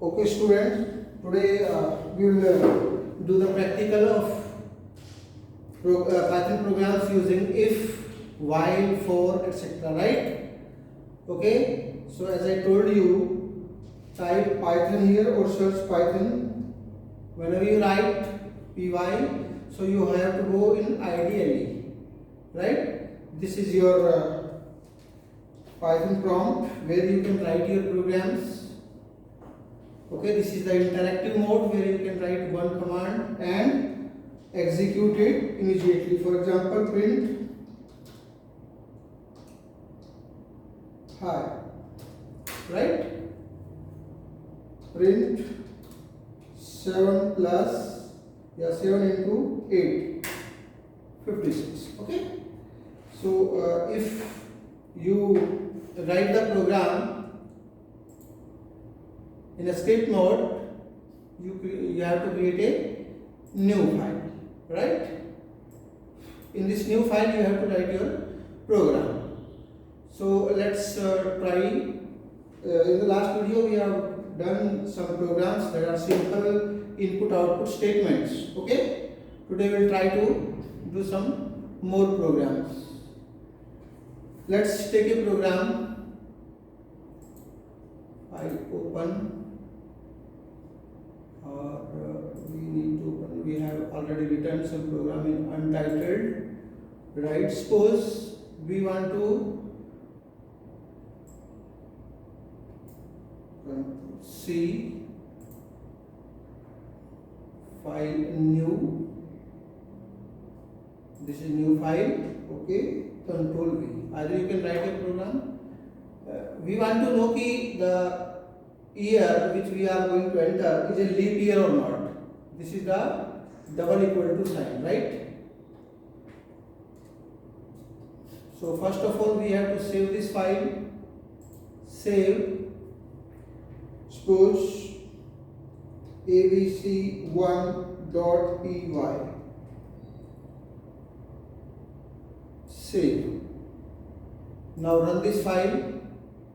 Okay, students, today we will do the practical of Python programs using if, while, for, etc. Right? Okay. So as I told you, type Python here or search Python. Whenever you write py, so you have to go in ideally. Right? This is your Python prompt where you can write your programs. Okay, this is the interactive mode where you can write one command and execute it immediately. For example, print hi, right? Print 7 plus 7 into 8, 56. Okay. So if you write the program in a script mode, you have to create a new file, right? In this new file, you have to write your program. So let's try. In the last video, we have done some programs that are simple input-output statements. Okay. Today we'll try to do some more programs. Let's take a program. I open. We have already written some program in untitled, right? Suppose we want to see file new. This is new file. Okay, Control V. Either you can write a program. We want to know the year which we are going to enter is a leap year or not. This is the double equal to sign, right? So first of all, we have to save this file. Save. Suppose abc1.py. Save. Now run this file.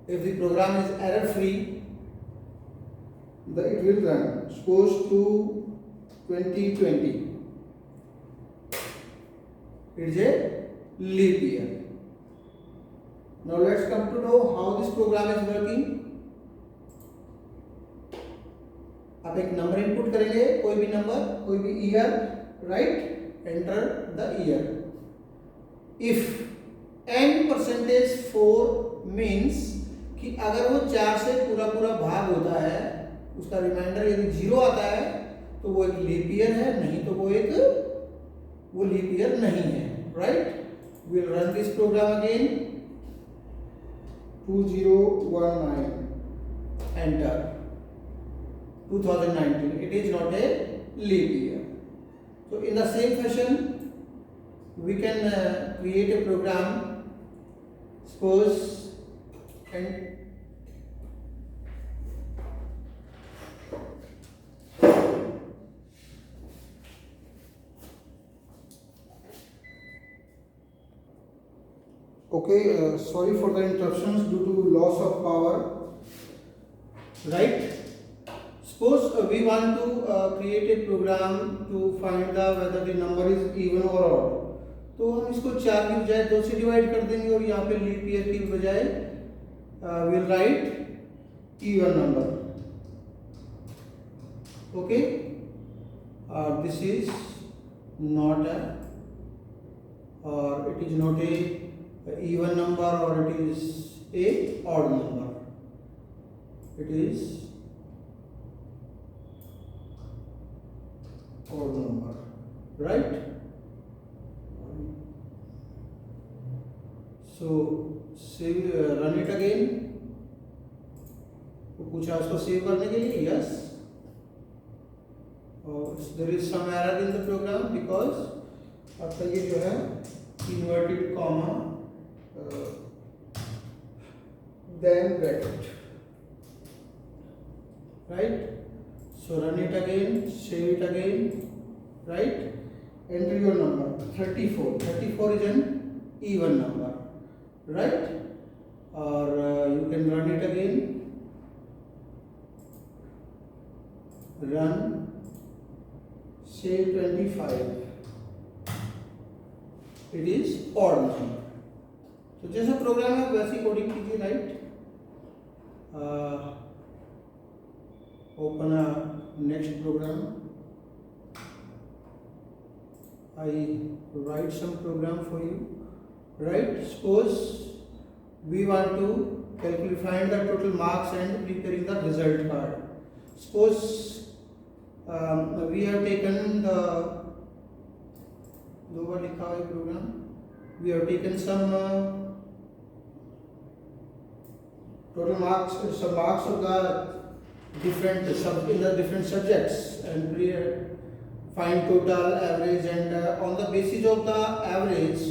If the program is error free, it will run. Suppose to 2020. It is a leap year. Now let's come to know how this program is working. आप एक number input करेंगे, कोई भी number, कोई भी year, right? Enter the year. If n%4 means कि अगर वो 4 से पूरा भाग होता है, उसका रिमाइंडर यदि 0 आता है तो वो एक लीप ईयर है, नहीं तो वो लीप ईयर नहीं है, right? Will run this program again. 2019 enter. 2019, it is not a leap year. So in the same fashion we can create a program. Suppose and okay, sorry for the interruptions due to loss of power, right? Suppose we want to create a program to find whether the number is even or odd. तो हम इसको 4 की बजाय 2 से divide कर देंगे और यहाँ पे लीप ईयर की बजाय we'll write even number. Okay, this is not a, or it is not a even number, or it is a odd number. It is odd number, right? So save, run it again. तो पूछा उसको save करने के लिए, yes. There is some error in the program because आपका ये जो है inverted comma then bracket, right? So run it again, save it again, right? Enter your number. 34. 34 is an even number, right? Or you can run it again. run say 25, it is odd number. तो जैसा programme है वैसी coding कीजिए, right. Open a next program. I write some program for you, right? Suppose we want to find the total marks and preparing the result card. Suppose we have taken the दो बार लिखा हुआ programme. We have taken some total marks, some marks of the different in the different subjects, and find total, average, and on the basis of the average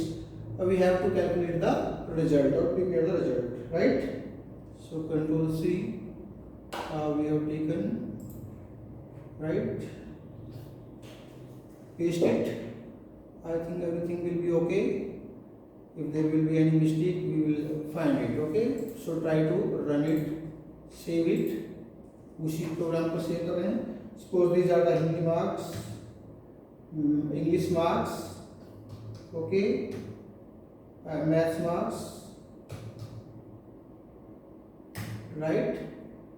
we have to calculate the result or prepare the result, right? So Control C, we have taken, right, paste it. I think everything will be okay. If there will be any mistake, we will find it. Okay, so try to run it, save it. उसी programme को save कर रहे हैं. Suppose these are the Hindi marks, English marks, okay, maths marks, right,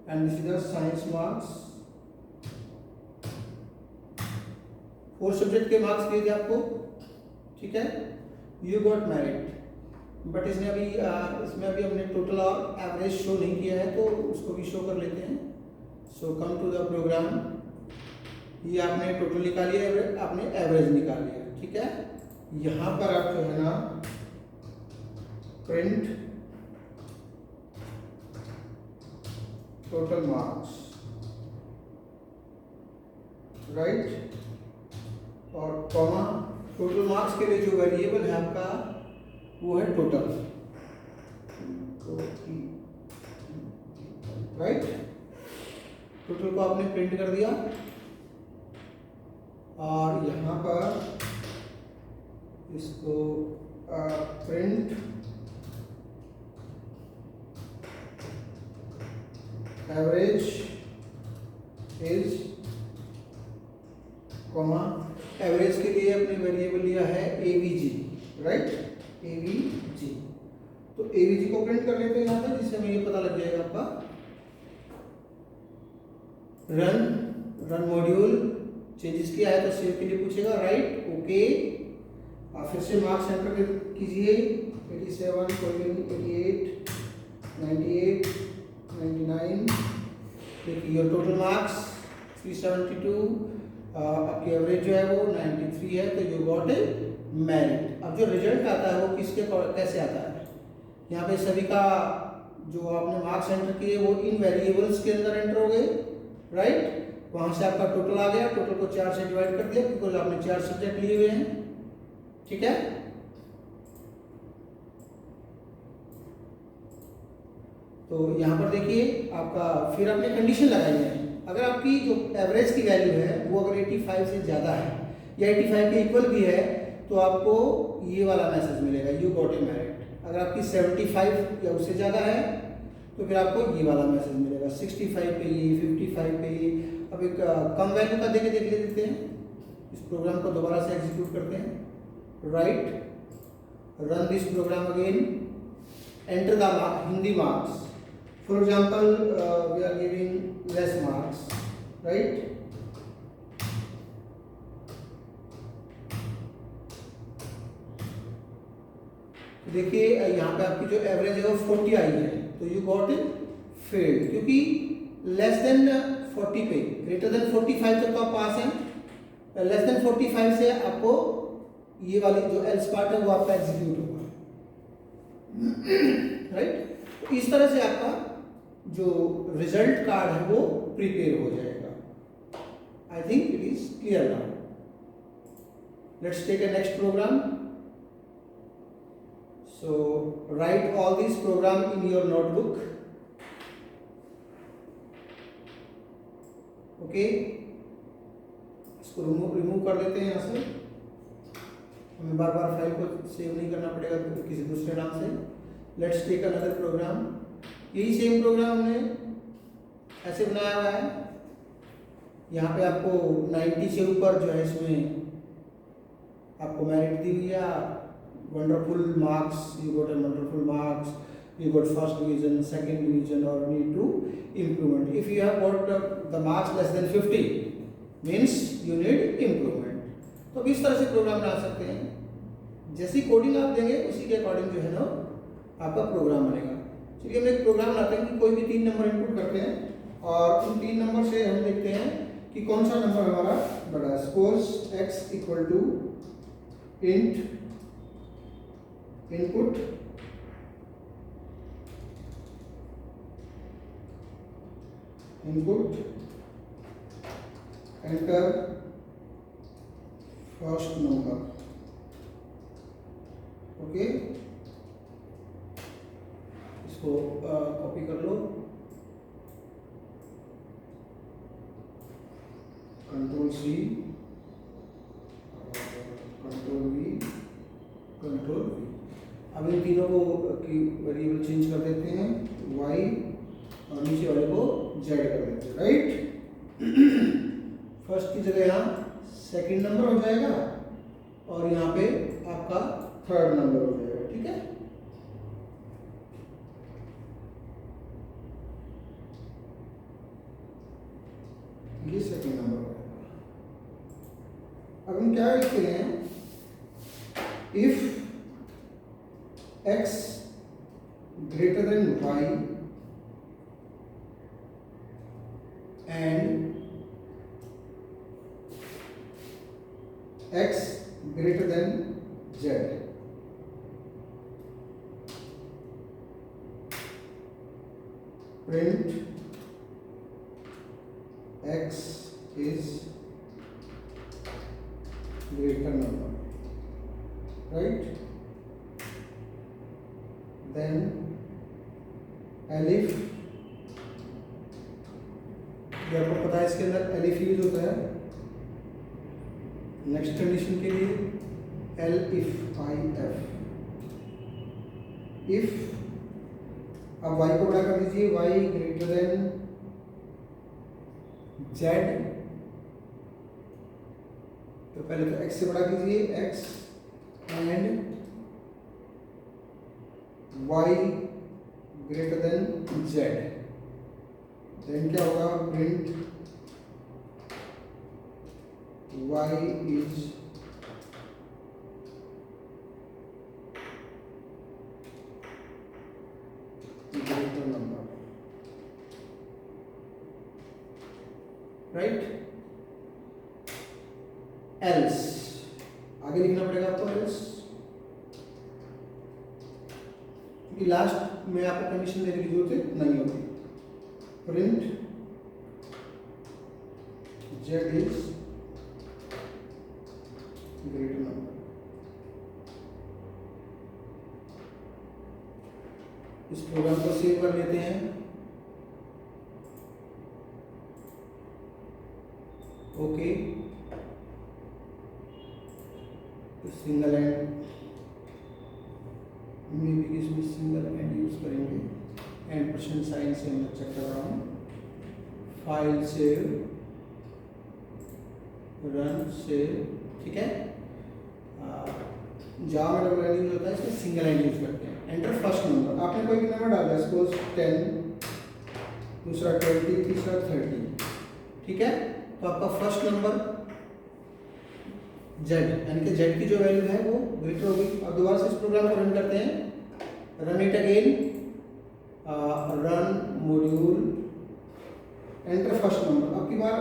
and this is the science marks. 4 subject के marks दिए थे आपको, ठीक है. यू गॉट मेरिट, बट इसमें अभी हमने टोटल और एवरेज शो नहीं किया है, तो उसको भी शो कर लेते हैं. सो कम टू द प्रोग्राम. ये आपने टोटल निकाल लिया, आपने एवरेज निकाल लिया, ठीक है. यहाँ पर आप जो है ना प्रिंट टोटल मार्क्स, राइट, और कॉमा टोटल मार्क्स के लिए जो वेरिएबल है आपका वो है टोटल, राइट. टोटल को आपने प्रिंट कर दिया, और यहाँ पर इसको print average is comma. Average के लिए अपने वेरिएबल लिया है एवीजी, राइट, एवीजी. तो एवीजी को प्रिंट कर लेते हैं यहाँ पे, जिससे हमें ये पता लग जाएगा आपका. रन मॉड्यूल चेंजेस किया है तो सेव के लिए पूछेगा, राइट, ओके. आप फिर से मार्क्स एंटर कीजिए. 87, 88, 98, 99. देखिए योर टोटल मार्क्स 372. आपकी एवरेज जो है वो 93 है, तो यू गॉट ए मेरिट. अब जो रिजल्ट आता है वो किसके कैसे आता है, यहाँ पे सभी का जो आपने मार्क्स एंटर किए वो इन वेरिएबल्स के अंदर एंटर हो गए, राइट. वहाँ से आपका टोटल आ गया. टोटल को 4 से डिवाइड कर दिया, बिकॉज आपने 4 सब्जेक्ट लिए हुए हैं, ठीक है. तो यहाँ पर देखिए आपका, फिर आपने कंडीशन लगाई है. अगर आपकी जो एवरेज की वैल्यू है वो अगर 85 से ज़्यादा है या 85 के इक्वल भी है, तो आपको ये वाला मैसेज मिलेगा, यू गॉट ए मेरिट. अगर आपकी 75 या उससे ज़्यादा है तो फिर आपको ये वाला मैसेज मिलेगा. 65 पे ये, 55 पे ये. अब एक कम वैल्यू का देख लेते हैं. इस प्रोग्राम को दोबारा से एग्जीक्यूट करते हैं, right. Run this program again. Enter the Hindi marks. For example, we are giving less marks, right? देखिए यहाँ पे आपकी जो एवरेज है वो 40 आई है, तो यू गॉट इन फेल्ड, क्योंकि लेस देन 40 पे, ग्रेटर देन 45 तक आप पास हैं. लेस देन 45 से आपको ये वाली जो एल्स पार्ट है वो आपका एग्जीक्यूट होगा, राइट. तो इस तरह से आपका जो रिजल्ट कार्ड है वो प्रिपेयर हो जाएगा. I think it is clear now. Let's take a next program. So write all this program in your notebook, okay. इसको रिमूव कर देते हैं यहाँ से. हमें बार बार फाइल को सेव नहीं करना पड़ेगा किसी दूसरे नाम से. Let's take another program. यही सेम प्रोग्राम हमने ऐसे बनाया हुआ है, यहाँ पे आपको 90 से ऊपर जो है इसमें आपको मेरिट दी हुई है, wonderful marks, you got a wonderful marks, you got first division, second division, or need to improvement. If you have got the marks less than 50 means you need improvement. तो अब इस तरह से प्रोग्राम बना सकते हैं, जैसी कोडिंग आप देंगे उसी के अकॉर्डिंग जो है ना आपका प्रोग्राम बनेगा। चलिए हम एक प्रोग्राम बनाते हैं कि कोई भी 3 नंबर इनपुट करते हैं और उन 3 नंबर से हम देखते हैं कि कौन सा नंबर हमारा बड़ा है। Suppose x equal to int input enter first number. Okay, इसको कॉपी कर लो, control C, control V, control V। अब इन तीनों को की वेरिएबल चेंज कर देते हैं, y और नीचे वाले को z कर देते हैं, राइट। फर्स्ट की जगह यहाँ सेकंड नंबर हो जाएगा और यहाँ पे आपका थर्ड नंबर हो जाएगा, ठीक है। ये सेकंड नंबर हो जाएगा। अब हम क्या लिखते हैं, if x greater than y and x greater than z, print x is greater number, right? Then elif, ये आपको पता है इसके अंदर एलिफ यूज होता है नेक्स्ट कंडीशन के लिए, L if I F. If अब y को बड़ा कर दीजिए, y ग्रेटर देन z, तो पहले तो x से बड़ा कीजिए x and y greater than z, then क्या होगा, print y is greater number, right. Else आगे लिखना पड़ेगा आपको, एल्स क्योंकि लास्ट में आपको कंडीशन देने की जरूरत नहीं होती। Print z is greater number। इस प्रोग्राम को सेव कर लेते हैं। ओके, सिंगल एंड में भी इसमें सिंगल एंड यूज करेंगे, एंड परसेंट साइन से मैं चेक कर रहा हूँ। फाइल सेव, रन सेव, ठीक है। जावा में डबल एंड यूज होता है, इसमें सिंगल एंड यूज करते हैं। एंटर फर्स्ट नंबर, आपने कोई भी नंबर डाला, सपोज 10, दूसरा 20, तीसरा 30, ठीक है। तो आपका फर्स्ट नंबर z, यानी कि z की जो वैल्यू है वो ग्रेटर होगी। अब दोबारा से इस प्रोग्राम को रन करते हैं, run it again, run module, enter first number. अब की बार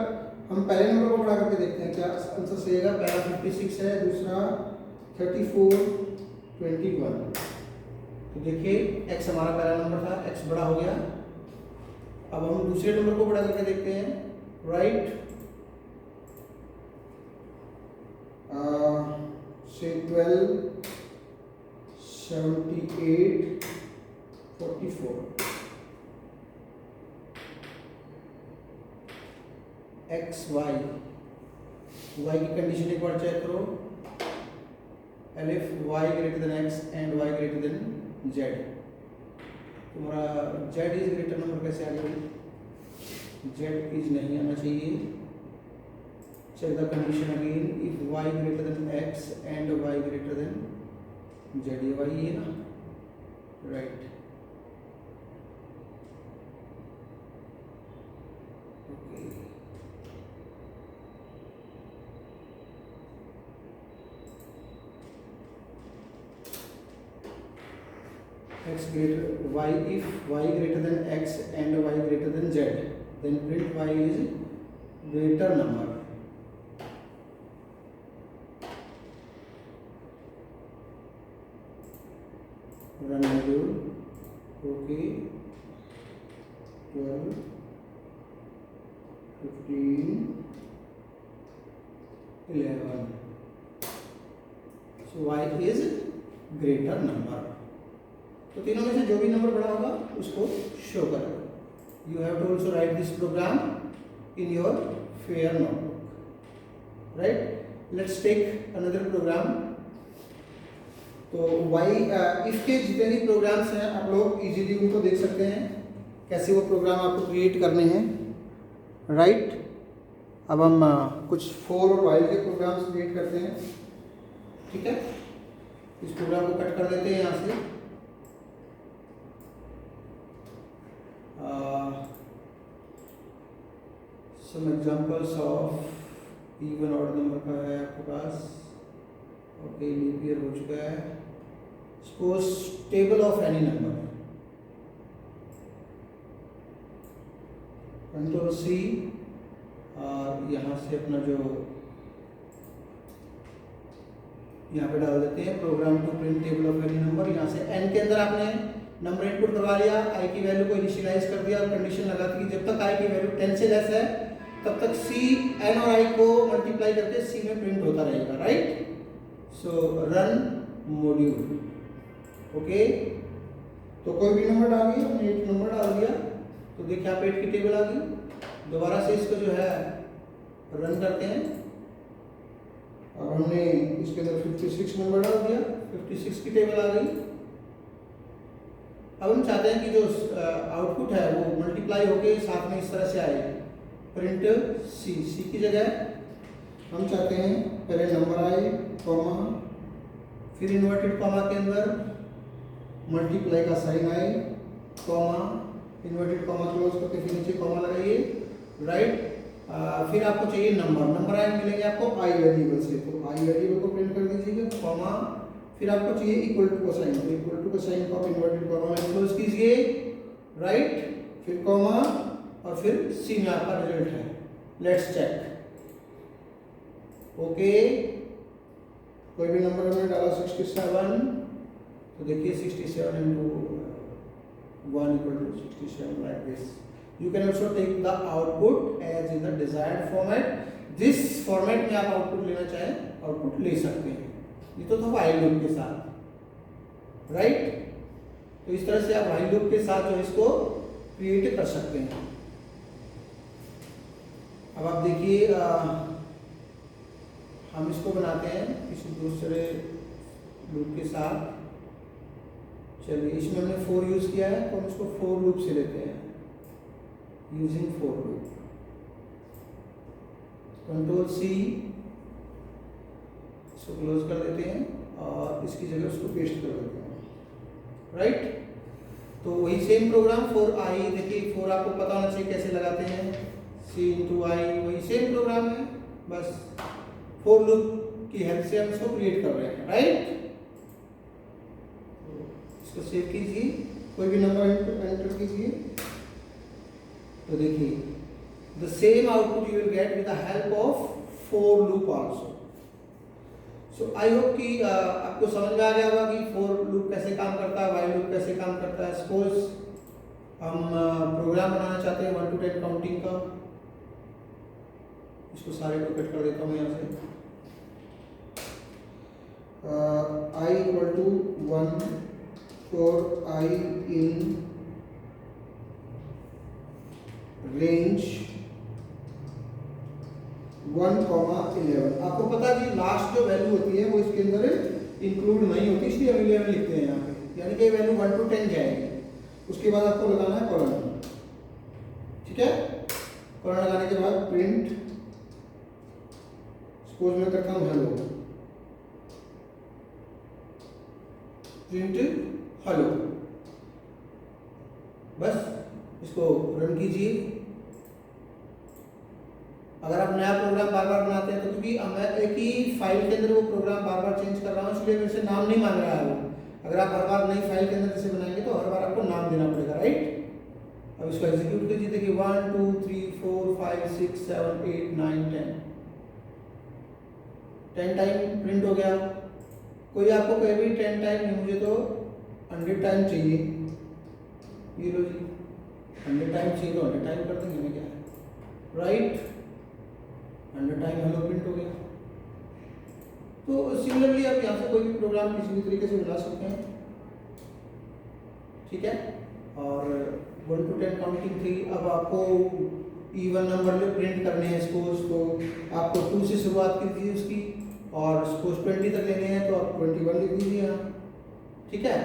हम पहले नंबर को बढ़ा करके देखते हैं क्या आंसर सही है। पहला 56 है, दूसरा 34, 21। तो देखिए x हमारा पहला नंबर था, x बड़ा हो गया। अब हम दूसरे नंबर को बढ़ा करके देखते हैं, राइट। से 12, 78, 44। x y, y की कंडीशन एक बार चेक करो, elif y greater then x and y greater than z। तुम्हारा z इज ग्रेटर नंबर कैसे आ गया, z इज नहीं आना चाहिए, check the condition again, if y greater than x and y greater than z, ये y है ना, right? Okay. X greater y, if y greater than x and y greater than z, then print y is greater number. Run module. Okay. 12, 15, 11. So y is greater number. तो तीनों में से जो भी number बड़ा होगा उसको शो करेगा. You have to also write this program in your fair notebook, right? Let's take another program. तो if के जितने भी प्रोग्राम्स हैं आप लोग इजीली उनको देख सकते हैं कैसे वो प्रोग्राम आपको क्रिएट करने हैं, राइट? अब हम कुछ फॉर और वाइल के प्रोग्राम्स क्रिएट करते हैं, ठीक है? इस प्रोग्राम को कट कर देते हैं यहाँ से. Some examples of even odd number का है आपके पास. ओके, लीप ईयर हो चुका है. Suppose table of any number, control C, और यहाँ से अपना जो यहाँ पे डाल देते हैं program to print table of any number. यहाँ से एन के अंदर आपने नंबर इनपुट करवा लिया, आई की वैल्यू को इनिशियलाइज कर दिया और कंडीशन लगा दी कि जब तक आई की वैल्यू 10 से लेस है तब तक सी एन और आई को मल्टीप्लाई करके सी में प्रिंट होता रहेगा, राइट? सो रन मॉड्यूल. ओके, तो कोई भी नंबर डाल दिया, हमने 8 नंबर डाल दिया तो देखिए आप 8 की टेबल आ गई. दोबारा से इसको जो है रन करते हैं और हमने इसके अंदर 56 नंबर डाल दिया, 56 की टेबल आ गई. अब हम चाहते हैं कि जो आउटपुट है वो मल्टीप्लाई होके साथ में इस तरह से आए. प्रिंट सी, सी की जगह हम चाहते हैं पहले नंबर आए, कॉमा, फिर इन्वर्टेड कॉमा के अंदर मल्टीप्लाई का साइन आए, कॉमा, इन्वर्टेड कॉमा क्लोज करके फिर नीचे कॉमा लगाइए, राइट? फिर आपको चाहिए नंबर, नंबर आए मिलेंगे आपको आई वेरिएबल से, तो आई वेरिएबल को प्रिंट कर दीजिएगा, कॉमा, फिर आपको चाहिए इक्वल टू का साइन, तो इक्वल टू का साइन को आप इन्वर्टेड कॉमा में क्लोज कीजिए, राइट? फिर कॉमा और फिर सी में आपका रिजल्ट है. Let's check. ओके, कोई भी नंबर हमने डाला 67, तो देखिए 67 into 1 equal to 67 like this. You can also take the output as in the desired format. जिस फॉर्मेट में आप आउटपुट लेना चाहें आउटपुट ले सकते हैं. ये तो था व्हाइल लूप के साथ, राइट? तो इस तरह से आप व्हाइल लूप के साथ जो इसको क्रिएट कर सकते हैं. अब आप देखिए हम इसको बनाते हैं किसी दूसरे लूप के साथ. चलिए, इसमें हमने 4 यूज किया है तो हम इसको 4 लूप से लेते हैं. यूजिंग 4 लूप, कंट्रोल सी, इसको क्लोज कर देते हैं और इसकी जगह उसको पेस्ट कर देते हैं, राइट? तो वही सेम प्रोग्राम 4i, देखिए 4 आपको पता होना चाहिए कैसे लगाते हैं, c into i, वही सेम प्रोग्राम है, बस 4 लूप की हेल्प से हम इसको क्रिएट कर रहे हैं, राइट? इसको सेव कीजिए, कोई भी नंबर एंटर कीजिए, तो देखिए the same output you will get with the help of 4 loop also. So I hope कि आपको समझ में आ गया होगा कि 4 लूप कैसे काम करता है, व्हाइल लूप कैसे काम करता है. सपोज हम प्रोग्राम बनाना चाहते हैं 1 to 10 काउंटिंग का. इसको सारे को कट कर देता हूँ यहाँ से. I equal to 1 for I in range 1,11. आपको पता है जी लास्ट जो वैल्यू होती है वो इसके अंदर इंक्लूड नहीं होती, इसलिए हम 11 लिखते हैं यहाँ पे, यानी कि वैल्यू 1 to 10 जाएगी. उसके बाद आपको लगाना है कॉलन, ठीक है? कॉलन लगाने के बाद प्रिंट सपोज मैं करता हूँ हेलो, प्रिंट हेलो, बस इसको रन कीजिए। अगर आप नया प्रोग्राम बार बार बनाते हैं तो, क्योंकि मैं एक ही फाइल के अंदर वो प्रोग्राम बार बार चेंज कर रहा हूँ, इसलिए मेरे से नाम नहीं मांग रहा है वो। अगर आप हर बार नई फाइल के अंदर जैसे बनाएंगे तो हर बार आपको नाम देना पड़ेगा, राइट। अब इसको एग्जीक्यूट कीजिए, देखिए 1 2 3 4 5 6 7 8 9 10 टाइम प्रिंट हो गया। कोई आपको कहे भी 10 टाइम नहीं, मुझे तो 100 टाइम चाहिए, ये लो जी 100 टाइम चाहिए तो 100 टाइम कर देंगे, मैं क्या है, राइट। 100 टाइम हेलो प्रिंट हो गया। तो सिमिलरली आप यहाँ से कोई भी प्रोग्राम किसी भी तरीके से बना सकते हैं, ठीक है। और 1 to 10 काउंटिंग थी। अब आपको इवन नंबर जो प्रिंट करने हैं, सपोज तो आपको 2 से शुरुआत कीजिए उसकी, और सपोज 20 तक लेने हैं तो आप 21 लिख दीजिए यहाँ, ठीक है।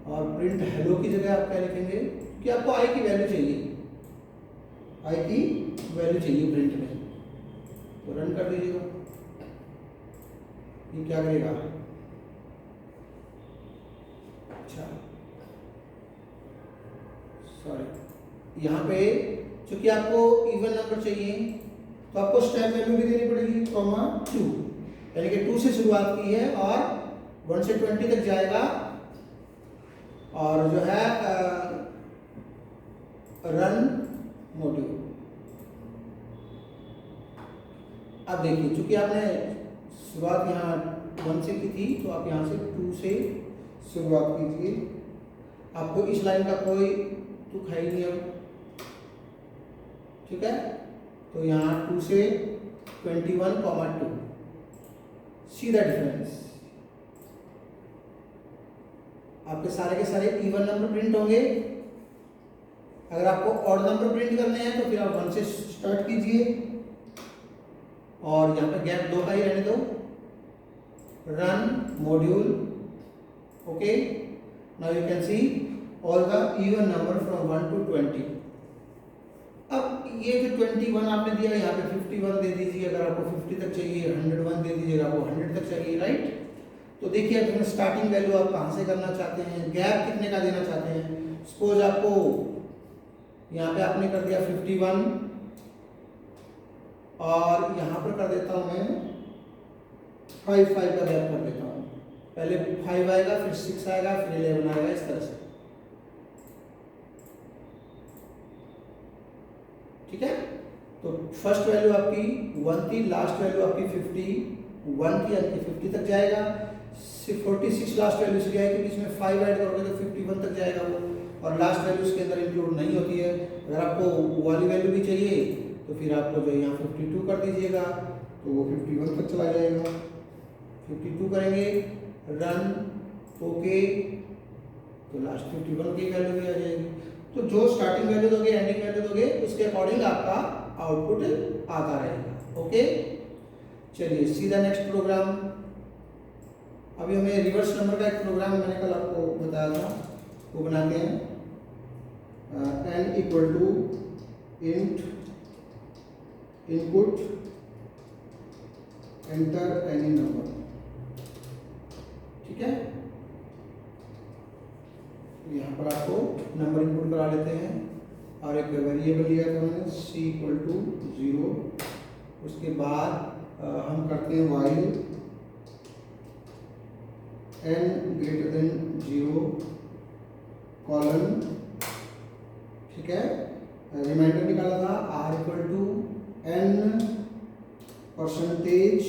और प्रिंट हेलो की जगह आप क्या लिखेंगे कि आपको आई की वैल्यू चाहिए, आई की वैल्यू चाहिए प्रिंट में, तो रन कर दीजिएगा। ये क्या करेगा, अच्छा सॉरी, यहाँ पे चूंकि आपको इवन नंबर चाहिए तो आपको स्टेप वैल्यू भी देनी पड़ेगी, कॉमा 2, यानी कि 2 से शुरुआत की है और 1 से 20 तक जाएगा। और जो है रन मॉड्यूल। अब देखिए चूंकि आपने शुरुआत यहाँ 1 से की थी तो आप यहाँ से 2 से शुरुआत कीजिए। आपको इस लाइन का कोई तुक है ही नहीं अब, ठीक है। तो यहाँ 2 से 21,2, सी द डिफरेंस। आपके सारे के सारे इवन नंबर प्रिंट होंगे। अगर आपको ऑड नंबर प्रिंट करने हैं तो फिर आप 1 से स्टार्ट कीजिए और यहाँ पे गैप 2 का ही रहने दो। Run module, okay. Now you can see all the even number from 1 to 20। अब ये जो 21 आपने दिया, यहाँ पे 51 दे दीजिए। अगर आपको 50 तक चाहिए, 101 दे दीजिएगा, आपको 100 तक चाहिए, राइट। तो देखिए अब स्टार्टिंग वैल्यू आप कहाँ से करना चाहते हैं, गैप कितने का देना चाहते हैं। सपोज आपको यहाँ पे आपने कर दिया 51 और यहाँ पर कर देता हूँ मैं 5 का गैप कर देता हूँ। पहले 5 आएगा, फिर 6 आएगा, फिर 11 आएगा, इस तरह से, ठीक है। तो फर्स्ट वैल्यू आपकी 1 थी, लास्ट वैल्यू आपकी 51 की, यानी 50 तक जाएगा। 46 लास्ट वैल्यू से जाएगी, क्योंकि इसमें 5 ऐड करोगे तो 51 तक जाएगा वो, और लास्ट वैल्यू इसके अंदर इंक्लूड नहीं होती है। अगर आपको वो वाली वैल्यू भी चाहिए तो फिर आपको जो यहाँ 52 कर दीजिएगा तो वो 51 तक चला जाएगा। 52 करेंगे, रन, ओके, तो लास्ट 51 की वैल्यू भी आ जाएगी। तो जो स्टार्टिंग वैल्यू दोगे, एंडिंग वैल्यू दोगे, उसके अकॉर्डिंग आपका आउटपुट आता रहेगा, ओके। चलिए सी द नेक्स्ट प्रोग्राम। अभी हमें रिवर्स नंबर का एक प्रोग्राम मैंने कल आपको बताया था, वो बनाते हैं। n equal to int input enter any number, ठीक है। यहाँ पर आपको नंबर इनपुट करा लेते हैं और एक वेरिएबल लिया था मैंने c इक्वल टू 0। उसके बाद हम करते हैं while n greater than 0 colon, ठीक है। रिमाइंडर निकाला था r equal to n percentage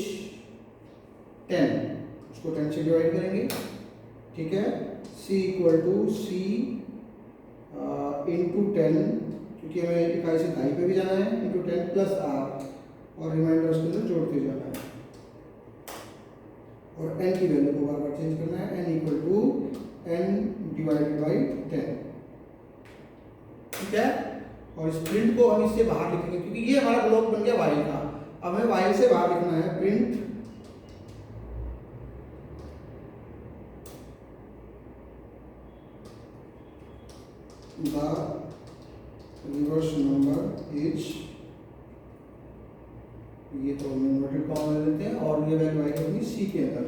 10, उसको 10 से डिवाइड करेंगे, ठीक है। c equal to c into 10, क्योंकि हमें इकाई से दाई पे भी जाना है, इंटू 10 प्लस r, और रिमाइंडर उसके अंदर जोड़ते जाना है, और n की वैल्यू को बार बार चेंज करना है। n equal to n divided by 10, ठीक है। और इस प्रिंट को हम इससे बाहर लिखेंगे, क्योंकि ये हमारा ब्लॉक बन गया वाइल का। अब हमें वाइल से बाहर लिखना है print the reverse number is ये तो हम इन्वर्टेड कॉमा ले लेते हैं और ये वैल्यू आएगी अपनी सी के अंदर,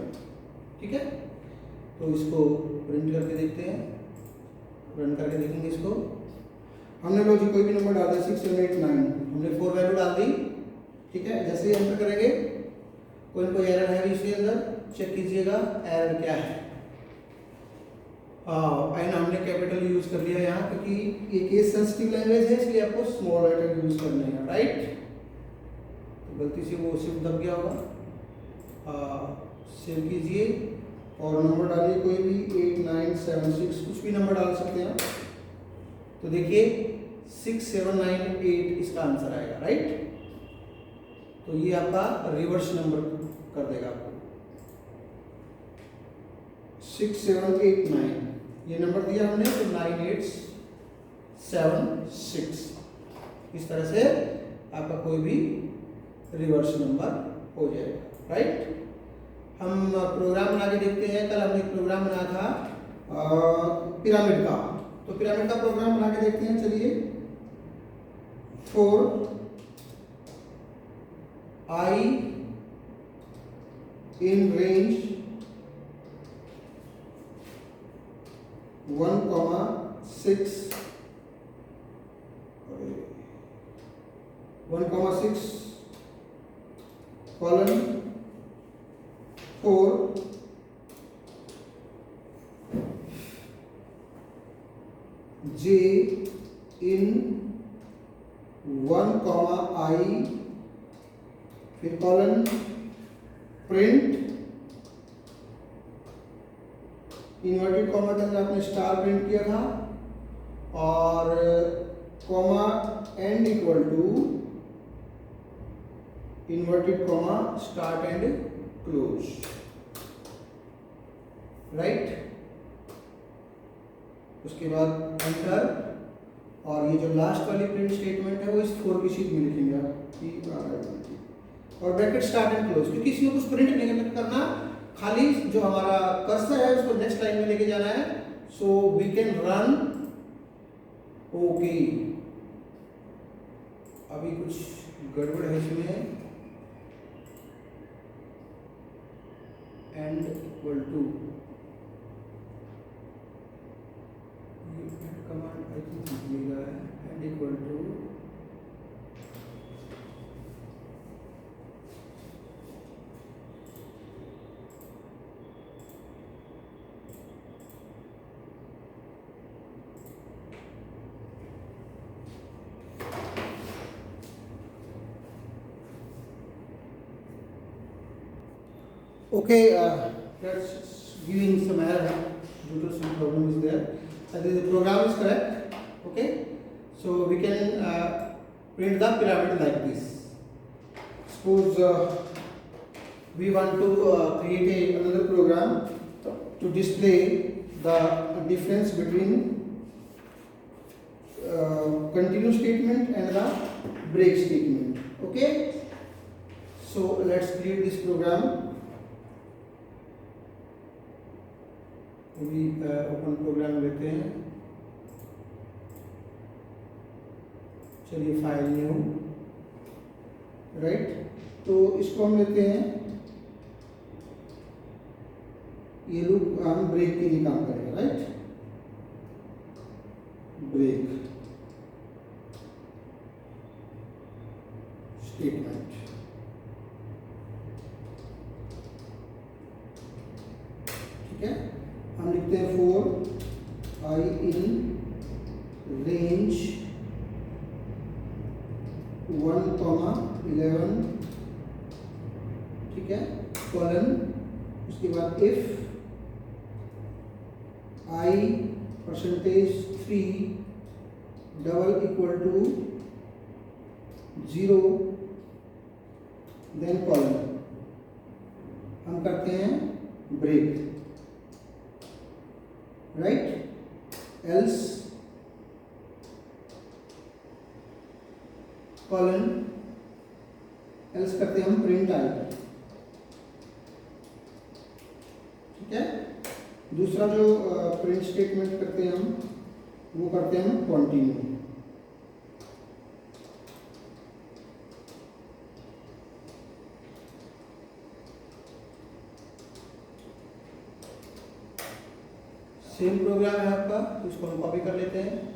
ठीक है। तो इसको प्रिंट करके देखते हैं, रन करके देखेंगे इसको। हमने लो जी कोई भी नंबर डाल दिया 6 7 8 9, हमने 4 वैल्यू डाल दी, ठीक है। जैसे ही एंटर करेंगे कोई एरर है इसके अंदर, चेक कीजिएगा एरर क्या है। एंड हमने कैपिटल यूज कर लिया यहाँ क्योंकि ये केस सेंसिटिव लैंग्वेज है, इसलिए आपको स्मॉल लेटर यूज करने हैं, राइट। तो गलती से वो शिफ्ट दब गया होगा, सेव कीजिए और नंबर डालिए कोई भी 8 9 7 6, कुछ भी नंबर डाल सकते हैं। तो देखिए 6 7 9 8 इसका आंसर आएगा, राइट। तो ये आपका रिवर्स नंबर कर देगा आपको 6 7 8 9, ये नंबर दिया हमने तो 9 8 7 6, इस तरह से आपका कोई भी रिवर्स नंबर हो जाएगा, राइट। हम प्रोग्राम बना के देखते हैं। कल हमने एक प्रोग्राम बनाया था पिरामिड का, तो पिरामिड का प्रोग्राम बना के देखते हैं। चलिए 4 I in range 1,6 colon 4 J in 1 I, फिर कॉलन प्रिंट, इन्वर्टेड कॉमा के अंदर आपने स्टार प्रिंट किया था, और comma end equal to inverted comma start and close, right. उसके बाद एंटर, और ये जो लास्ट वाली प्रिंट स्टेटमेंट है वो इस 4 की शीट में लिखेंगे आप, और ब्रैकेट स्टार्ट एंड क्लोज, क्योंकि इसमें कुछ प्रिंट नहीं करना, खाली जो हमारा कर्सर है उसको नेक्स्ट लाइन में लेके जाना है। So we can run okay. अभी कुछ गड़बड़ है इसमें, end equal to command I think लिखिएगा, end equal to okay, that's giving some error due to some problem is there. The program is correct. Okay, so we can print the pyramid like this. Suppose we want to create another program to display the difference between continue statement and the break statement. Okay, so let's create this program. अभी open programme लेते हैं, चलिए file new, right. तो इसको हम लेते हैं, ये लूप हम ब्रेक के लिए काम करेंगे, राइट। ब्रेक स्टेटमेंट, ठीक है। हम लिखते हैं 4 I in range 1,11, ठीक है, कॉलन, उसके बाद if I %3 double equal to 0, then colon, हम करते हैं break, right, else colon, else करते हैं हम प्रिंट आई, ठीक है। दूसरा जो प्रिंट स्टेटमेंट करते हैं हम, वो करते हैं हम कंटिन्यू, सेम प्रोग्राम है आपका, तो इसको हम कॉपी कर लेते हैं।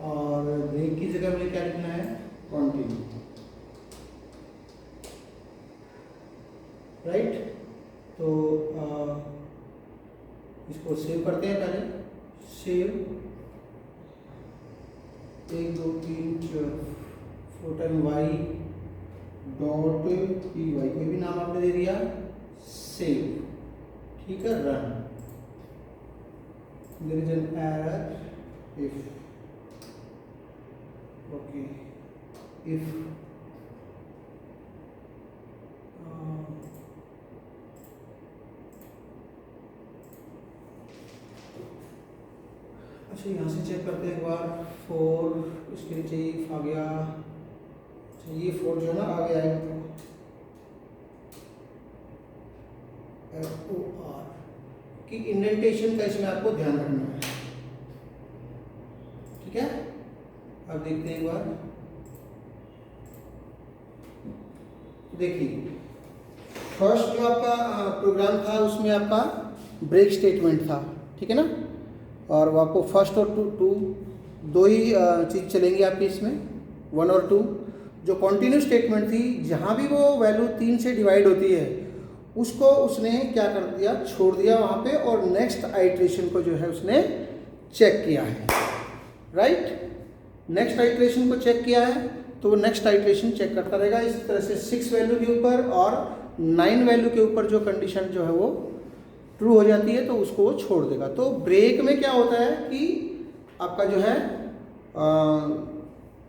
और ब्रेक की जगह में क्या लिखना है, कंटिन्यू, राइट। तो इसको सेव करते हैं पहले, save 1 2 3 4 time y dot P Y, कोई भी नाम आपने दे दिया, सेव, ठीक है, run. There is an error if, okay, if अच्छा, यहाँ से चेक करते हैं एक बार। 4 इसके नीचे इफ आ गया, ये 4 जो है ना आगे आएगा, FOR की इंडेंटेशन का इसमें आपको ध्यान रखना है, ठीक है। अब देखते हैं एक बार, देखिए फर्स्ट जो आपका प्रोग्राम था उसमें आपका ब्रेक स्टेटमेंट था, ठीक है ना, और वो आपको फर्स्ट और टू दो ही चीज़ चलेंगी आपकी इसमें, 1 और 2। जो कंटिन्यू स्टेटमेंट थी, जहाँ भी वो वैल्यू 3 से डिवाइड होती है उसको उसने क्या कर दिया, छोड़ दिया वहाँ पे, और नेक्स्ट आइट्रेशन को जो है उसने चेक किया है, राइट। नेक्स्ट आइट्रेशन को चेक किया है तो वो नेक्स्ट आइट्रेशन चेक करता रहेगा। इस तरह से 6 वैल्यू के ऊपर और 9 वैल्यू के ऊपर जो कंडीशन जो है वो ट्रू हो जाती है तो उसको वो छोड़ देगा। तो ब्रेक में क्या होता है कि आपका जो है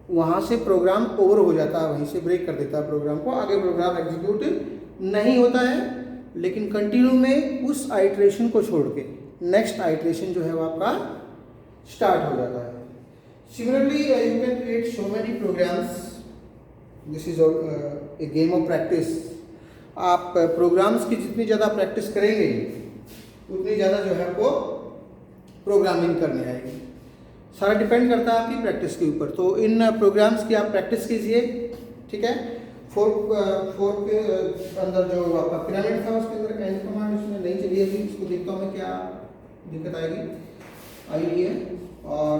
वहाँ से प्रोग्राम ओवर हो जाता है, वहीं से ब्रेक कर देता है प्रोग्राम को, आगे प्रोग्राम एग्जीक्यूट नहीं होता है। लेकिन कंटिन्यू में उस आइट्रेशन को छोड़ के नेक्स्ट आइट्रेशन जो है वो आपका स्टार्ट हो जाता है। Similarly you can create so many programs, this is a game of practice. आप प्रोग्राम्स की जितनी ज़्यादा प्रैक्टिस करेंगे उतनी ज़्यादा जो है आपको प्रोग्रामिंग करनी आएगी। सारा डिपेंड करता है आपकी प्रैक्टिस के ऊपर। तो इन प्रोग्राम्स की आप प्रैक्टिस कीजिए, ठीक है। 4 के अंदर जो आपका पिरामिड था उसके अंदर एंड कमांड इसमें नहीं चली थी, इसको देखता हूँ मैं क्या दिक्कत आएगी, आई है। और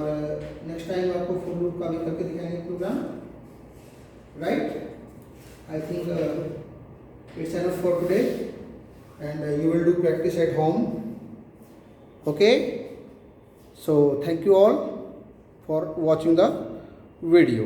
नेक्स्ट टाइम आपको फॉर लूप का भी करके दिखाएंगे program, right. I think it's enough for today and you will do practice at home, okay. So thank you all for watching the video.